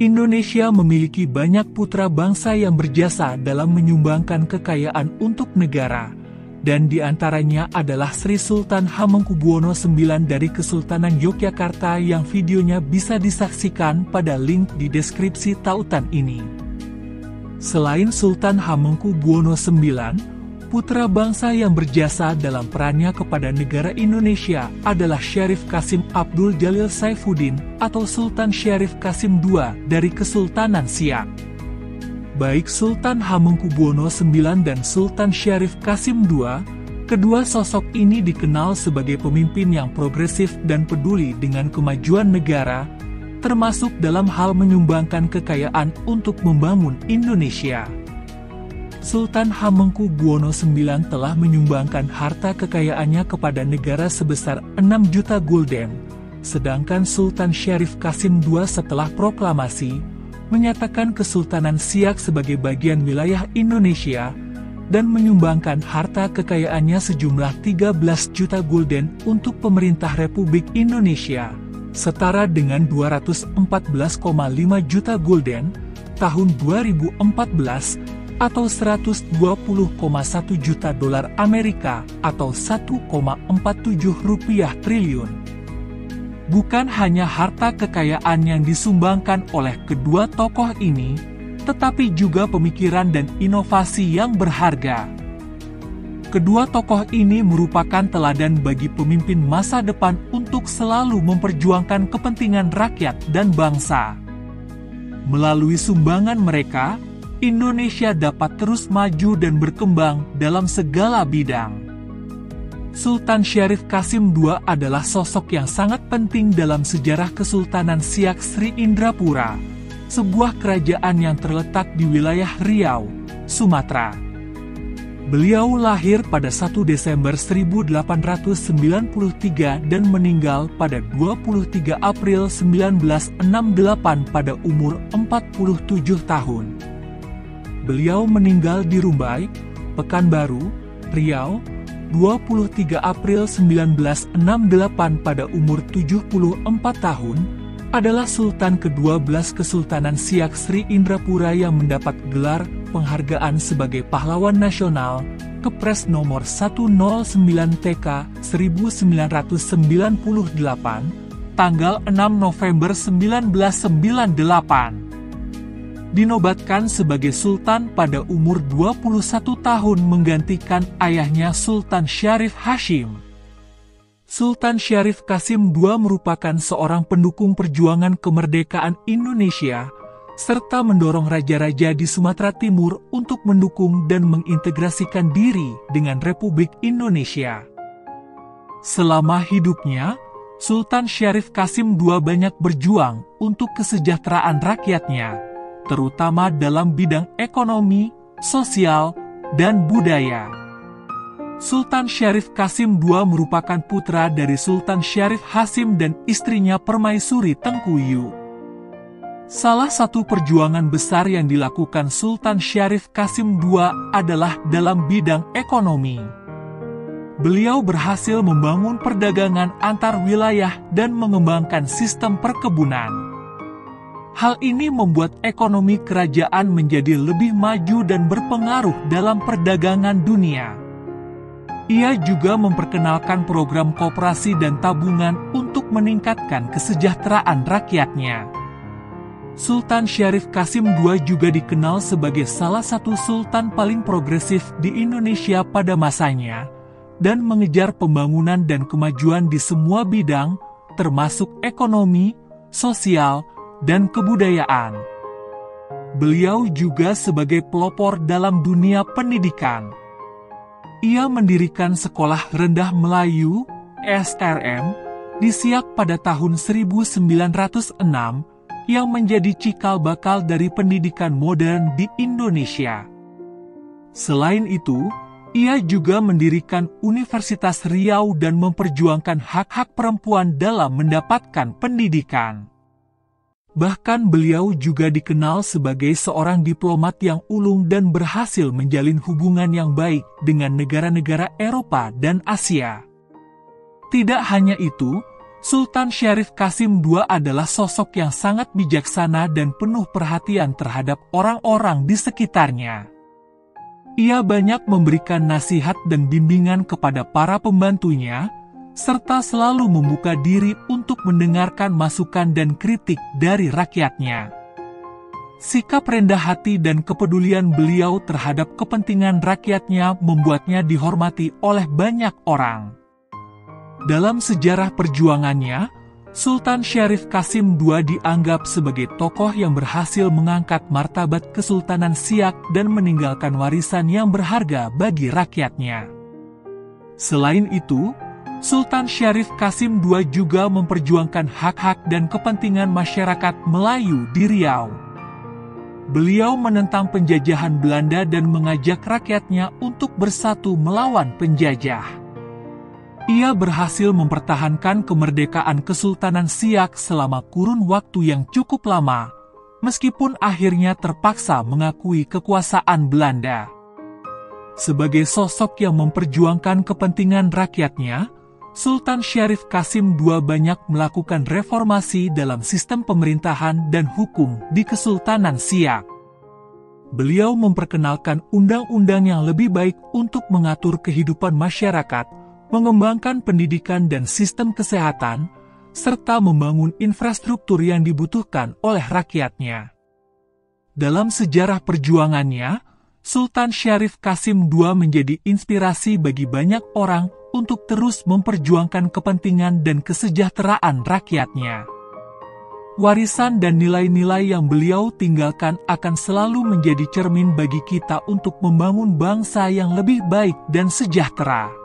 Indonesia memiliki banyak putra bangsa yang berjasa dalam menyumbangkan kekayaan untuk negara, dan di antaranya adalah Sri Sultan Hamengkubuwono IX dari Kesultanan Yogyakarta yang videonya bisa disaksikan pada link di deskripsi tautan ini. Selain Sultan Hamengkubuwono IX, putra bangsa yang berjasa dalam perannya kepada negara Indonesia adalah Syarif Qasim Abdul Jalil Saifuddin atau Sultan Syarif Qasim II dari Kesultanan Siak. Baik Sultan Hamengkubuwono IX dan Sultan Syarif Qasim II, kedua sosok ini dikenal sebagai pemimpin yang progresif dan peduli dengan kemajuan negara, termasuk dalam hal menyumbangkan kekayaan untuk membangun Indonesia. Sultan Hamengkubuwono IX telah menyumbangkan harta kekayaannya kepada negara sebesar 6 juta gulden, sedangkan Sultan Syarif Qasim II setelah proklamasi, menyatakan Kesultanan Siak sebagai bagian wilayah Indonesia, dan menyumbangkan harta kekayaannya sejumlah 13 juta gulden untuk pemerintah Republik Indonesia, setara dengan 214,5 juta gulden, tahun 2014, atau 120,1 juta dolar Amerika atau 1,47 rupiah triliun. Bukan hanya harta kekayaan yang disumbangkan oleh kedua tokoh ini, tetapi juga pemikiran dan inovasi yang berharga. Kedua tokoh ini merupakan teladan bagi pemimpin masa depan untuk selalu memperjuangkan kepentingan rakyat dan bangsa. Melalui sumbangan mereka, Indonesia dapat terus maju dan berkembang dalam segala bidang. Sultan Syarif Qasim II adalah sosok yang sangat penting dalam sejarah Kesultanan Siak Sri Indrapura, sebuah kerajaan yang terletak di wilayah Riau, Sumatera. Beliau lahir pada 1 Desember 1893 dan meninggal pada 23 April 1968 pada umur 47 tahun. Beliau meninggal di Rumbai, Pekanbaru, Riau, 23 April 1968 pada umur 74 tahun, adalah Sultan ke-12 Kesultanan Siak Sri Indrapura yang mendapat gelar penghargaan sebagai pahlawan nasional, Kepres nomor 109 TK 1998, tanggal 6 November 1998. Dinobatkan sebagai Sultan pada umur 21 tahun menggantikan ayahnya Sultan Syarif Hashim. Sultan Syarif Qasim II merupakan seorang pendukung perjuangan kemerdekaan Indonesia, serta mendorong raja-raja di Sumatera Timur untuk mendukung dan mengintegrasikan diri dengan Republik Indonesia. Selama hidupnya, Sultan Syarif Qasim II banyak berjuang untuk kesejahteraan rakyatnya, terutama dalam bidang ekonomi, sosial, dan budaya. Sultan Syarif Qasim II merupakan putra dari Sultan Syarif Hashim dan istrinya Permaisuri Tengkuyu. Salah satu perjuangan besar yang dilakukan Sultan Syarif Qasim II adalah dalam bidang ekonomi. Beliau berhasil membangun perdagangan antar wilayah dan mengembangkan sistem perkebunan. Hal ini membuat ekonomi kerajaan menjadi lebih maju dan berpengaruh dalam perdagangan dunia. Ia juga memperkenalkan program koperasi dan tabungan untuk meningkatkan kesejahteraan rakyatnya. Sultan Syarif Qasim II juga dikenal sebagai salah satu sultan paling progresif di Indonesia pada masanya, dan mengejar pembangunan dan kemajuan di semua bidang, termasuk ekonomi, sosial, dan kebudayaan. Beliau juga sebagai pelopor dalam dunia pendidikan. Ia mendirikan Sekolah Rendah Melayu, SRM, di Siak pada tahun 1906, yang menjadi cikal bakal dari pendidikan modern di Indonesia. Selain itu, ia juga mendirikan Universitas Riau dan memperjuangkan hak-hak perempuan dalam mendapatkan pendidikan. Bahkan beliau juga dikenal sebagai seorang diplomat yang ulung dan berhasil menjalin hubungan yang baik dengan negara-negara Eropa dan Asia. Tidak hanya itu, Sultan Syarif Qasim II adalah sosok yang sangat bijaksana dan penuh perhatian terhadap orang-orang di sekitarnya. Ia banyak memberikan nasihat dan bimbingan kepada para pembantunya, serta selalu membuka diri untuk mendengarkan masukan dan kritik dari rakyatnya. Sikap rendah hati dan kepedulian beliau terhadap kepentingan rakyatnya membuatnya dihormati oleh banyak orang. Dalam sejarah perjuangannya, Sultan Syarif Qasim II dianggap sebagai tokoh yang berhasil mengangkat martabat Kesultanan Siak dan meninggalkan warisan yang berharga bagi rakyatnya. Selain itu, Sultan Syarif Qasim II juga memperjuangkan hak-hak dan kepentingan masyarakat Melayu di Riau. Beliau menentang penjajahan Belanda dan mengajak rakyatnya untuk bersatu melawan penjajah. Ia berhasil mempertahankan kemerdekaan Kesultanan Siak selama kurun waktu yang cukup lama, meskipun akhirnya terpaksa mengakui kekuasaan Belanda. Sebagai sosok yang memperjuangkan kepentingan rakyatnya, Sultan Syarif Qasim II banyak melakukan reformasi dalam sistem pemerintahan dan hukum di Kesultanan Siak. Beliau memperkenalkan undang-undang yang lebih baik untuk mengatur kehidupan masyarakat, mengembangkan pendidikan dan sistem kesehatan, serta membangun infrastruktur yang dibutuhkan oleh rakyatnya. Dalam sejarah perjuangannya, Sultan Syarif Qasim II menjadi inspirasi bagi banyak orang untuk terus memperjuangkan kepentingan dan kesejahteraan rakyatnya. Warisan dan nilai-nilai yang beliau tinggalkan akan selalu menjadi cermin bagi kita untuk membangun bangsa yang lebih baik dan sejahtera.